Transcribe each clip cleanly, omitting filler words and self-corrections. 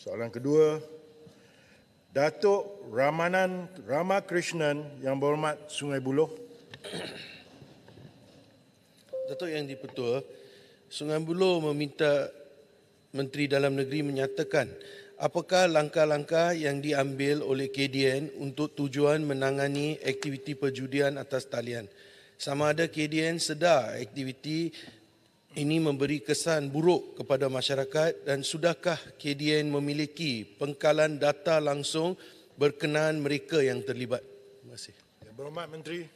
Soalan kedua, Datuk Ramakrishnan Yang Berhormat Sungai Buloh. Datuk Yang di-Pertua, Sungai Buloh meminta Menteri Dalam Negeri menyatakan apakah langkah-langkah yang diambil oleh KDN untuk tujuan menangani aktiviti perjudian atas talian. Sama ada KDN sedar aktiviti ini memberi kesan buruk kepada masyarakat dan sudahkah KDN memiliki pengkalan data langsung berkenaan mereka yang terlibat? Terima kasih. Yang Berhormat Menteri.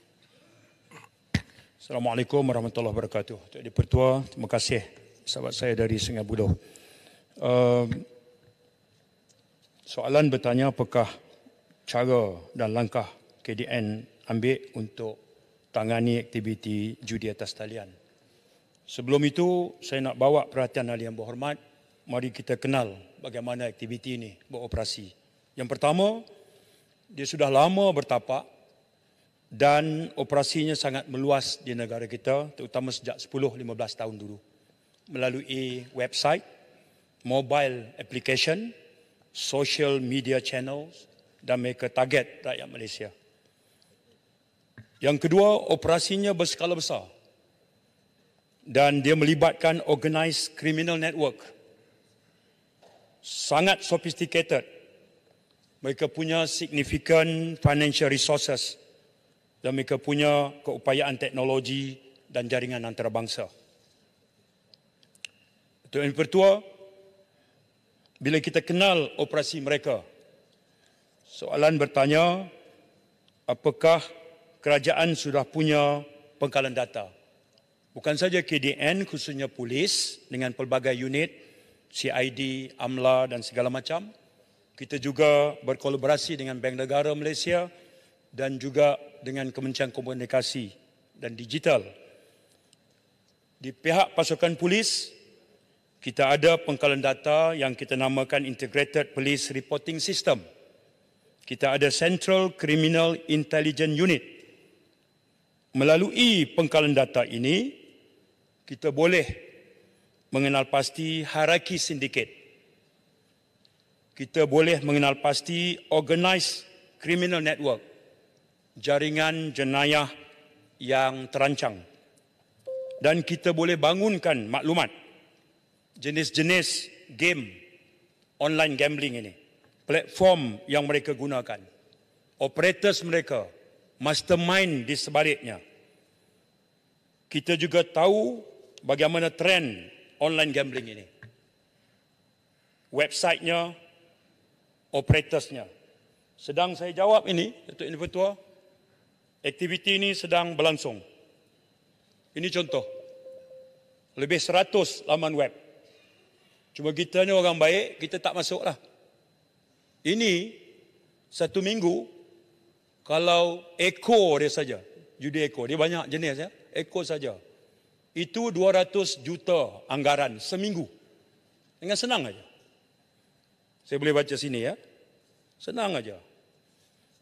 Assalamualaikum warahmatullahi wabarakatuh. Tuan di-Pertua, terima kasih sahabat saya dari Sungai Buloh. Soalan bertanya apakah cara dan langkah KDN ambil untuk tangani aktiviti judi atas talian. Sebelum itu, saya nak bawa perhatian ahli yang berhormat, mari kita kenal bagaimana aktiviti ini beroperasi. Yang pertama, dia sudah lama bertapak dan operasinya sangat meluas di negara kita, terutama sejak 10-15 tahun dulu. Melalui website, mobile application, social media channels dan mereka target rakyat Malaysia. Yang kedua, operasinya berskala besar dan dia melibatkan organised criminal network. Sangat sophisticated. Mereka punya significant financial resources dan mereka punya keupayaan teknologi dan jaringan antarabangsa. Tuan Pertua, bila kita kenal operasi mereka, soalan bertanya, apakah kerajaan sudah punya pengkalan data? Bukan saja KDN, khususnya polis dengan pelbagai unit, CID, AMLA dan segala macam. Kita juga berkolaborasi dengan Bank Negara Malaysia dan juga dengan Kementerian Komunikasi dan Digital. Di pihak pasukan polis, kita ada pengkalan data yang kita namakan Integrated Police Reporting System. Kita ada Central Criminal Intelligence Unit. Melalui pengkalan data ini, kita boleh mengenal pasti hierarki sindiket. Kita boleh mengenal pasti organized criminal network, jaringan jenayah yang terancang. Dan kita boleh bangunkan maklumat jenis-jenis game, online gambling ini, platform yang mereka gunakan, operators mereka, mastermind di sebaliknya. Kita juga tahu bagaimana trend online gambling ini. Websitenya, operatorsnya. Sedang saya jawab ini, Datuk Yang Di-Pertua, aktiviti ini sedang berlangsung. Ini contoh. Lebih 100 laman web. Cuma kita ni orang baik, kita tak masuklah. Ini satu minggu, kalau ekor dia saja, judi ekor, dia banyak jenis ya, ekor saja. Itu 200 juta anggaran seminggu. Dengan senang aja. Saya boleh baca sini ya. Senang aja.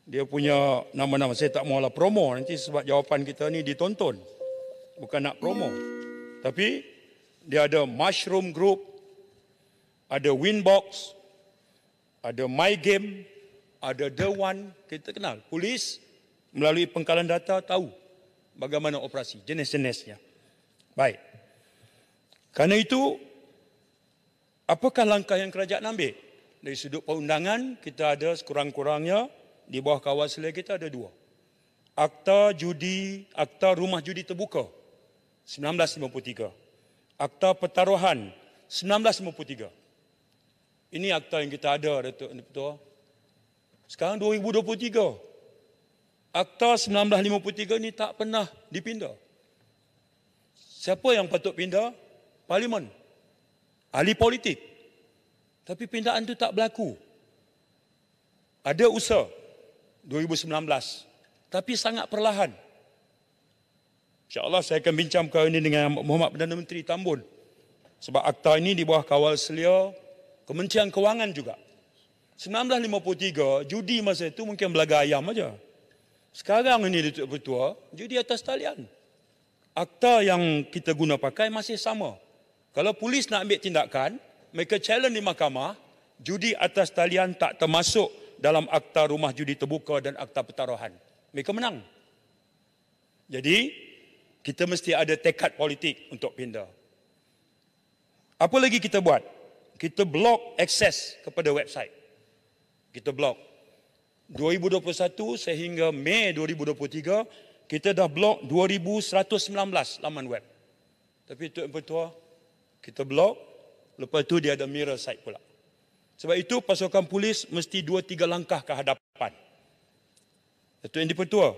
Dia punya nama-nama, saya tak maulah promo nanti sebab jawapan kita ni ditonton. Bukan nak promo. Tapi dia ada Mushroom Group, ada Winbox, ada My Game, ada The One, kita kenal. Polis melalui pengkalan data tahu bagaimana operasi, jenis-jenisnya. Baik. Kerana itu, apakah langkah yang kerajaan ambil? Dari sudut perundangan, kita ada sekurang-kurangnya, di bawah kawal selia kita ada 2. Akta Rumah Judi Terbuka, 1953. Akta Pertaruhan, 1953. Ini akta yang kita ada, Datuk Ketua. Sekarang 2023. Akta 1953 ini tak pernah dipindah. Siapa yang patut pindah? Parlimen. Ahli politik. Tapi pindahan itu tak berlaku. Ada usaha 2019. Tapi sangat perlahan. InsyaAllah saya akan bincang perkara ini dengan Muhammad Perdana Menteri Tambun. Sebab akta ini di bawah kawal selia Kementerian Kewangan juga. 1953, judi masa itu mungkin belaga ayam aja. Sekarang ini Datuk Ketua, judi atas talian. Akta yang kita guna pakai masih sama. Kalau polis nak ambil tindakan, mereka challenge di mahkamah, judi atas talian tak termasuk dalam akta rumah judi terbuka dan akta pertaruhan. Mereka menang. Jadi, kita mesti ada tekad politik untuk pindah. Apa lagi kita buat? Kita blok akses kepada website. Kita blok. 2021 sehingga Mei 2023, kita dah blok 2,119 laman web. Tapi Tuan Pertua, kita blok, lepas tu dia ada mirror site pula. Sebab itu pasukan polis mesti 2-3 langkah ke hadapan. Tuan Pertua,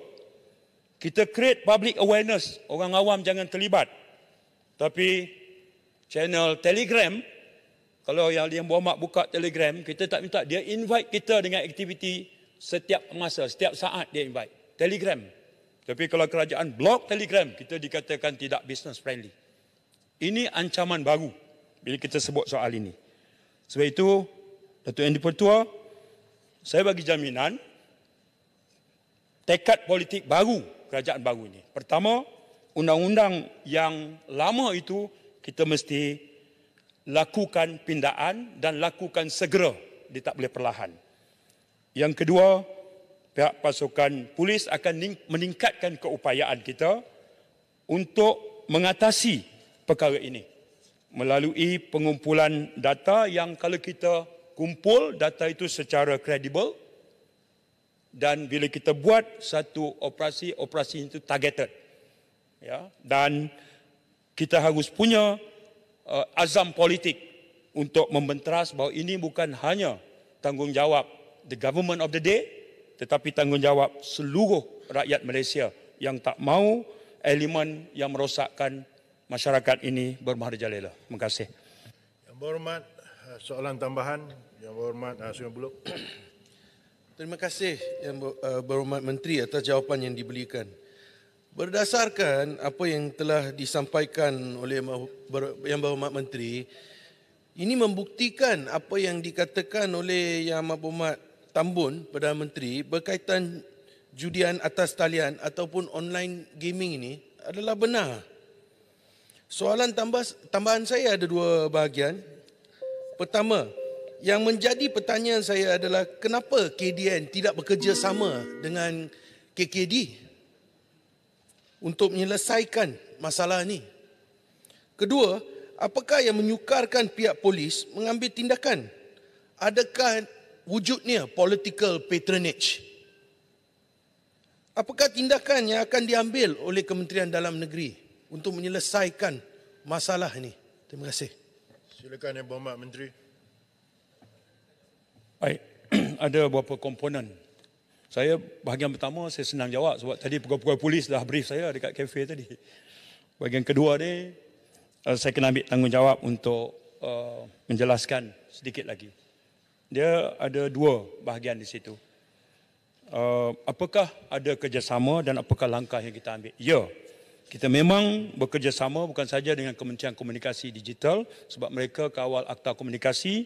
kita create public awareness, orang awam jangan terlibat. Tapi channel Telegram, kalau yang berhormat buka Telegram, kita tak minta, dia invite kita dengan aktiviti setiap masa, setiap saat dia invite. Telegram. Tapi kalau kerajaan blok Telegram, kita dikatakan tidak business friendly. Ini ancaman baru bila kita sebut soal ini. Sebab itu, Datuk Yang di-Pertua, saya bagi jaminan tekad politik baru kerajaan baru ini. Pertama, undang-undang yang lama itu kita mesti lakukan pindaan dan lakukan segera, dia tak boleh perlahan. Yang kedua, pihak pasukan polis akan meningkatkan keupayaan kita untuk mengatasi perkara ini melalui pengumpulan data yang kalau kita kumpul data itu secara kredibel dan bila kita buat satu operasi itu targeted. Ya, dan kita harus punya azam politik untuk membenteras bahawa ini bukan hanya tanggungjawab the government of the day, tetapi tanggungjawab seluruh rakyat Malaysia yang tak mahu elemen yang merosakkan masyarakat ini bermarajalela. Terima kasih. Yang berhormat, soalan tambahan. Yang berhormat, Sungai Buloh. Terima kasih Yang Berhormat Menteri atas jawapan yang diberikan. Berdasarkan apa yang telah disampaikan oleh Yang Berhormat Menteri, ini membuktikan apa yang dikatakan oleh Yang Berhormat Tambun, Perdana Menteri, berkaitan judian atas talian ataupun online gaming ini adalah benar. Soalan tambahan saya ada dua bahagian. Pertama, yang menjadi pertanyaan saya adalah kenapa KDN tidak bekerjasama dengan KKD untuk menyelesaikan masalah ini. Kedua, apakah yang menyukarkan pihak polis mengambil tindakan? Adakah wujudnya political patronage? Apakah tindakan yang akan diambil oleh Kementerian Dalam Negeri untuk menyelesaikan masalah ini? Terima kasih. Silakan Yang Berhormat Menteri. Baik, ada beberapa komponen. Saya bahagian pertama saya senang jawab sebab tadi pegawai polis dah brief saya dekat kafe tadi. Bahagian kedua ni saya kena ambil tanggungjawab untuk menjelaskan sedikit lagi. Dia ada dua bahagian di situ. Apakah ada kerjasama dan apakah langkah yang kita ambil? Ya, kita memang bekerjasama bukan saja dengan Kementerian Komunikasi Digital sebab mereka kawal akta komunikasi.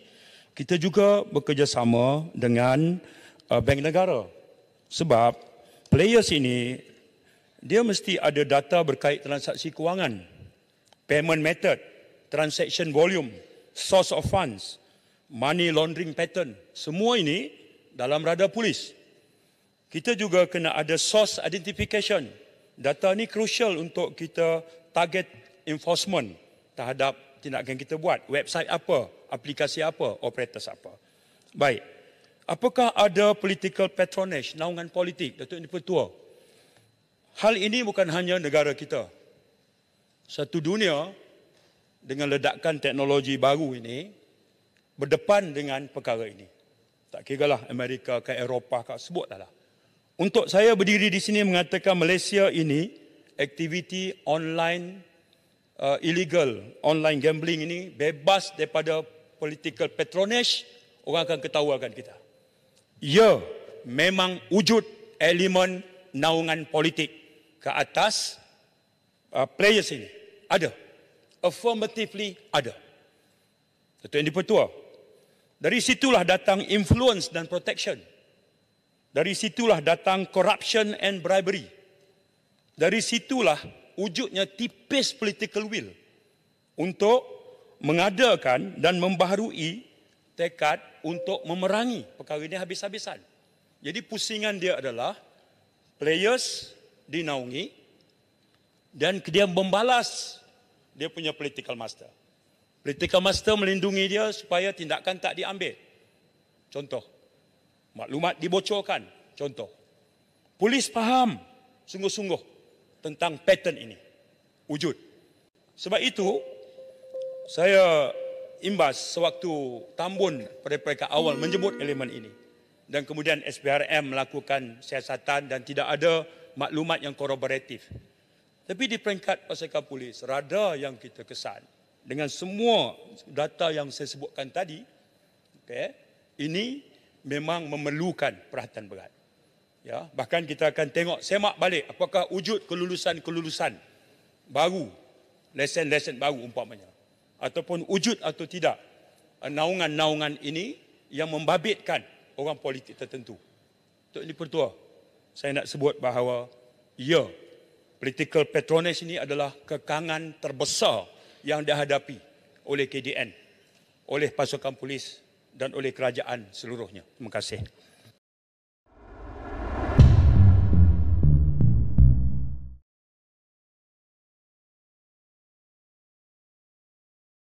Kita juga bekerjasama dengan Bank Negara sebab players ini dia mesti ada data berkait transaksi kewangan, payment method, transaction volume, source of funds, money laundering pattern. Semua ini dalam radar polis. Kita juga kena ada source identification. Data ini crucial untuk kita target enforcement terhadap tindakan kita buat. Website apa, aplikasi apa, operators apa. Baik. Apakah ada political patronage, naungan politik, Datuk Yang di-Pertua? Hal ini bukan hanya negara kita. Satu dunia dengan ledakan teknologi baru ini berdepan dengan perkara ini. Tak kiralah Amerika ke Eropah ke, sebutlah. Untuk saya berdiri di sini mengatakan Malaysia ini aktiviti online illegal, online gambling ini bebas daripada political patronage, orang akan ketawakan kita. Ya, memang wujud elemen naungan politik ke atas players ini. Ada. Affirmatively ada. Datuk Yang di-Pertua. Dari situlah datang influence dan protection. Dari situlah datang corruption and bribery. Dari situlah wujudnya tipis political will untuk mengadakan dan membaharui tekad untuk memerangi perkara ini habis-habisan. Jadi pusingan dia adalah players dinaungi dan dia membalas dia punya political master. Political master melindungi dia supaya tindakan tak diambil. Contoh, maklumat dibocorkan. Contoh, polis faham sungguh-sungguh tentang pattern ini. Wujud. Sebab itu, saya imbas sewaktu Tambun pada peringkat awal menjemput elemen ini. Dan kemudian SPRM melakukan siasatan dan tidak ada maklumat yang korporatif. Tapi di peringkat pasukan polis, rada yang kita kesan dengan semua data yang saya sebutkan tadi, okay, ini memang memerlukan perhatian berat. Ya, bahkan kita akan tengok semak balik apakah wujud kelulusan-kelulusan baru, lesen-lesen baru umpamanya, ataupun wujud atau tidak naungan-naungan ini yang membabitkan orang politik tertentu. Untuk ini Pertua, saya nak sebut bahawa ya, political patronage ini adalah kekangan terbesar yang dihadapi oleh KDN, oleh pasukan polis dan oleh kerajaan seluruhnya. Terima kasih.